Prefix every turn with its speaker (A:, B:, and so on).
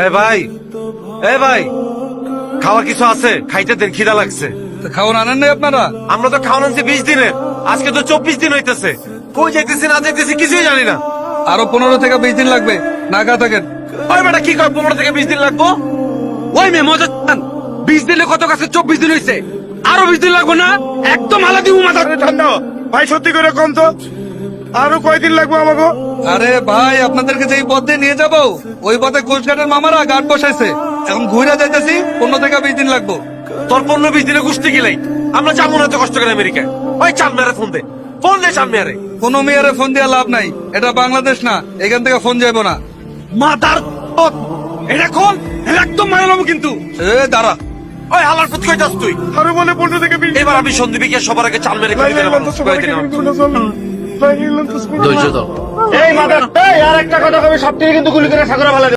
A: এ ভাই, এ ভাই, খাওয়ার কিছু আছে? খাইতে দেন, খিদা লাগছে।
B: খাওয়ান আনেন নাই আপনারা?
A: আমরা তো খাওয়ান আনছি 20 দিনের, আজকে তো 24 দিন হইতেছে। কই যাইতেছি না যাইতেছি কিছুই জানি না।
B: আরো 15 থেকে 20 দিন লাগবে, না খা থাকেন।
A: ওই বেটা কি কয় 15 থেকে 20 দিন লাগবো?
C: ওই মেয়ে মজা 20 দিনে কত কাছে 24 দিন হয়েছে, আরো 20 দিন লাগবো না? একদম আলা দিব মাথা
D: ঠান্ডা ভাই, সত্যি করে কম তো, আরো কয়দিন লাগবে আমাকে?
B: আরে ভাই, আপনাদেরকে যেই পথ দিয়ে নিয়ে যাবো ওই পথে কোস্টগার্ডের মামারা গার্ড বসাইছে, এখন ঘুরে যাইতেছি, 15 থেকে 20 দিন লাগবো।
A: তোর 15-20 দিনে গুষ্টি গিলাই, আমরা যাবো না তো কষ্ট করে আমেরিকায়। ওই চান মেরে ফোন দে, ফোন দে চান মেরে।
B: কোনো মেয়ারে ফোন দিয়ে লাভ নাই, এটা বাংলাদেশ না, এখান থেকে ফোন যাইবো না।
C: মাথার এটা কোন একদম মারলাম কিন্তু।
B: এ দাঁড়া,
A: ওই হালার পুত কই যাস তুই?
D: আরো বলে 15 থেকে 20
A: এবার আমি সন্দীপীকে সবার আগে চাল মেরে
D: ভাই,
A: খেতে
D: এগুলো তো সবাই ভাই, এগুলো তো
A: ধৈর্য ধর।
D: এই মাদার, এই আর একটা কথা কবি, সব থেকে কিন্তু গুলি করে সাগরে ভালো